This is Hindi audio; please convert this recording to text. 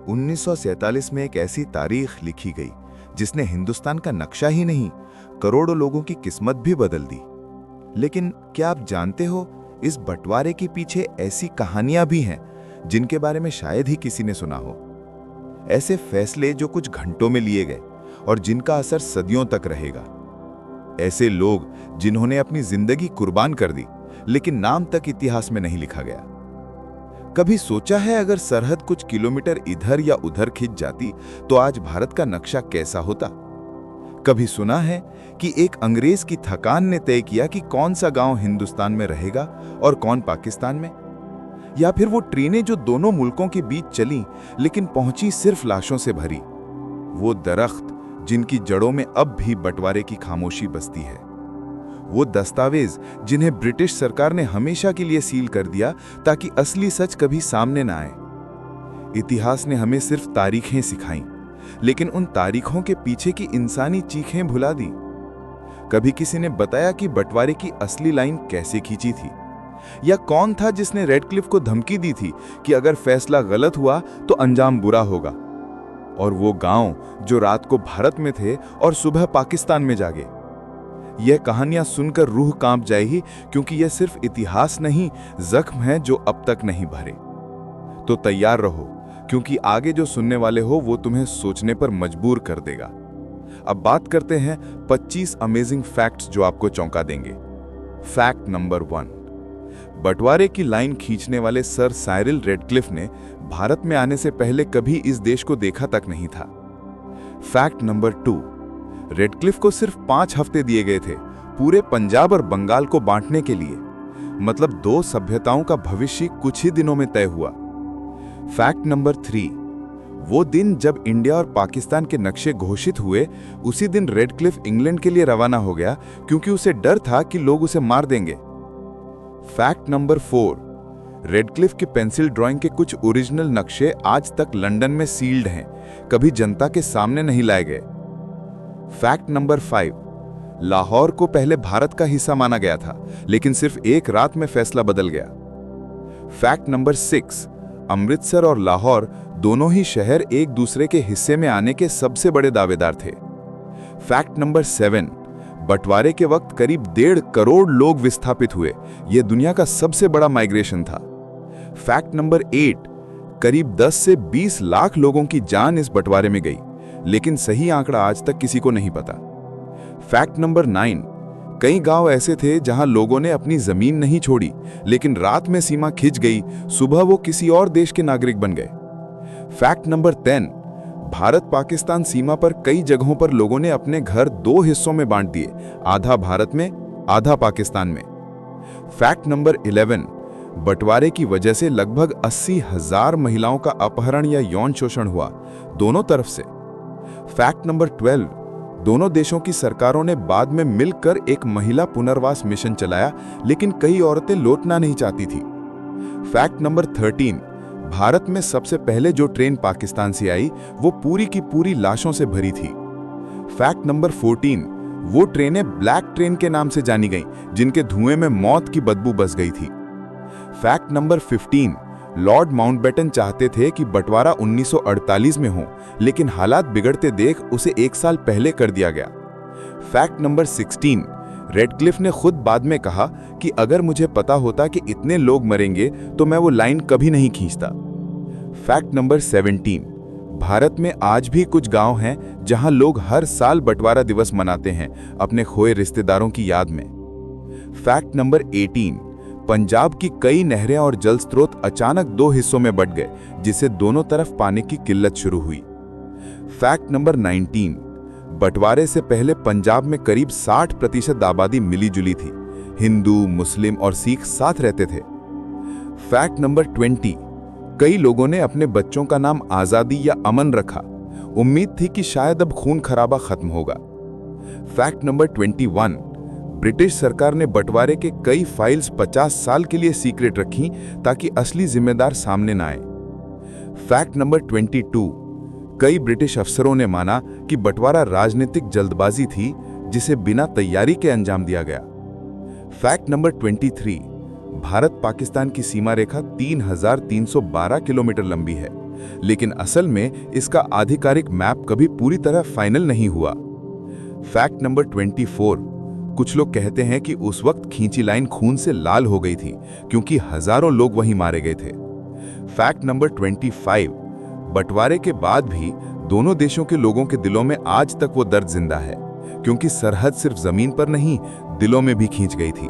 1947 में एक ऐसी तारीख लिखी गई जिसने हिंदुस्तान का नक्शा ही नहीं, करोड़ों लोगं की किस्मत भी बदल दी। लेकिन क्या आप जानते हो, इस बंटवारे के पीछे ऐसी कहानियां भी हैं जिनके बारे में शायद ही किसी ने सुना हो। ऐसे फैसले जो कुछ घंटों में लिए गए और जिनका असर सदियों तक रहेगा। ऐसे लोग जिन्होंने अपनी जिंदगी कुर्बान कर दी, लेकिन नाम तक इतिहास में नहीं लिखा गया। कभी सोचा है अगर सरहद कुछ किलोमीटर इधर या उधर खिंच जाती तो आज भारत का नक्शा कैसा होता? कभी सुना है कि एक अंग्रेज की थकान ने तय किया कि कौन सा गांव हिंदुस्तान में रहेगा और कौन पाकिस्तान में? या फिर वो ट्रेनें जो दोनों मुल्कों के बीच चलीं लेकिन पहुंची सिर्फ लाशों से भरी? वो दरख्त जिनकी जड़ों में अब भी बंटवारे की खामोशी बसती है? वो दस्तावेज जिन्हें ब्रिटिश सरकार ने हमेशा के लिए सील कर दिया ताकि असली सच कभी सामने ना आए? इतिहास ने हमें सिर्फ तारीखें सिखाईं, लेकिन उन तारीखों के पीछे की इंसानी चीखें भुला दी। कभी किसी ने बताया कि बंटवारे की असली लाइन कैसे खींची थी? या कौन था जिसने रेडक्लिफ को धमकी दी थी कि अगर फैसला गलत हुआ तो अंजाम बुरा होगा? और वो गांव जो रात को भारत में थे और सुबह पाकिस्तान में जागे। यह कहानियां सुनकर रूह कांप जाएगी, क्योंकि यह सिर्फ इतिहास नहीं, जख्म है जो अब तक नहीं भरे। तो तैयार रहो, क्योंकि आगे जो सुनने वाले हो वो तुम्हें सोचने पर मजबूर कर देगा। अब बात करते हैं 25 अमेजिंग फैक्ट्स जो आपको चौंका देंगे। फैक्ट नंबर 1, बंटवारे की लाइन खींचने वाले सर साइरिल रेडक्लिफ ने भारत में आने से पहले कभी इस देश को देखा तक नहीं था। फैक्ट नंबर 2, रेडक्लिफ को सिर्फ 5 हफ्ते दिए गए थे पूरे पंजाब और बंगाल को बांटने के लिए। मतलब 2 सभ्यताओं का भविष्य कुछ ही दिनों में तय हुआ। फैक्ट नंबर 3, वो दिन जब इंडिया और पाकिस्तान के नक्शे घोषित हुए, उसी दिन रेडक्लिफ इंग्लैंड के लिए रवाना हो गया, क्योंकि उसे डर था कि लोग उसे मार देंगे। फैक्ट नंबर 4, रेडक्लिफ की पेंसिल ड्राइंग के कुछ ओरिजिनल नक्शे आज तक लंदन में सील्ड हैं, कभी जनता के सामने नहीं लाए गए। फैक्ट नंबर 5, लाहौर को पहले भारत का हिस्सा माना गया था, लेकिन सिर्फ एक रात में फैसला बदल गया। फैक्ट नंबर 6, अमृतसर और लाहौर दोनों ही शहर एक दूसरे के हिस्से में आने के सबसे बड़े दावेदार थे। फैक्ट नंबर 7, बंटवारे के वक्त करीब 1.5 करोड़ लोग विस्थापित हुए। यह दुनिया का सबसे बड़ा माइग्रेशन था। फैक्ट नंबर 8, करीब 10 से 20 लाख लोगों की जान इस बंटवारे में गई, लेकिन सही आंकड़ा आज तक किसी को नहीं पता। फैक्ट नंबर 9, कई गांव ऐसे थे जहां लोगों ने अपनी जमीन नहीं छोड़ी, लेकिन रात में सीमा खिंच गई, सुबह वो किसी और देश के नागरिक बन गए। फैक्ट नंबर 10, भारत पाकिस्तान सीमा पर कई जगहों पर लोगों ने अपने घर 2 हिस्सों में बांट दिए, आधा भारत में, आधा पाकिस्तान में। फैक्ट नंबर 11, बंटवारे की वजह से लगभग 80,000 महिलाओं का अपहरण या यौन शोषण हुआ, दोनों तरफ से। फैक्ट नंबर 12, दोनों देशों की सरकारों ने बाद में मिलकर एक महिला पुनर्वास मिशन चलाया, लेकिन कई औरतें लौटना नहीं चाहती थी। फैक्ट नंबर 13, भारत में सबसे पहले जो ट्रेन पाकिस्तान से आई वो पूरी की पूरी लाशों से भरी थी। फैक्ट नंबर 14, वो ट्रेनें ब्लैक ट्रेन के नाम से जानी गईं, जिनके धुएं में मौत की बदबू बस गई थी। फैक्ट नंबर 15, लॉर्ड माउंटबेटन चाहते थे कि बंटवारा 1948 में हो, लेकिन हालात बिगड़ते देख उसे 1 साल पहले कर दिया गया। फैक्ट नंबर 16, रेडक्लिफ ने खुद बाद में कहा कि अगर मुझे पता होता कि इतने लोग मरेंगे तो मैं वो लाइन कभी नहीं खींचता। फैक्ट नंबर 17, भारत में आज भी कुछ गांव हैं जहां लोग हर साल बंटवारा दिवस मनाते हैं अपने खोए रिश्तेदारों की याद में। फैक्ट नंबर 18, पंजाब की कई नहरें और जल स्रोत अचानक 2 हिस्सों में बंट गए, जिससे दोनों तरफ पानी की किल्लत शुरू हुई। फैक्ट नंबर 19, बंटवारे से पहले पंजाब में करीब 60% आबादी मिली-जुली थी, हिंदू, मुस्लिम और सिख साथ रहते थे। फैक्ट नंबर 20, कई लोगों ने अपने बच्चों का नाम आजादी या अमन रखा, उम्मीद थी कि शायद अब खून खराबा खत्म होगा। फैक्ट नंबर 21, ब्रिटिश सरकार ने बंटवारे के कई फाइल्स 50 साल के लिए सीक्रेट रखीं ताकि असली जिम्मेदार सामने न आए। फैक्ट नंबर 22, कई ब्रिटिश अफसरों ने माना कि बंटवारा राजनीतिक जल्दबाजी थी जिसे बिना तैयारी के अंजाम दिया गया। फैक्ट नंबर 23, भारत पाकिस्तान की सीमा रेखा 3,312 किलोमीटर लंबी है, लेकिन असल में इसका आधिकारिक मैप कभी पूरी तरह फाइनल नहीं हुआ। फैक्ट नंबर 24, कुछ लोग कहते हैं कि उस वक्त खींची लाइन खून से लाल हो गई थी क्योंकि हजारों लोग वहीं मारे गए थे। फैक्ट नंबर 25, बंटवारे के बाद भी दोनों देशों के लोगों के दिलों में आज तक वो दर्द जिंदा है, क्योंकि सरहद सिर्फ जमीन पर नहीं, दिलों में भी खींच गई थी।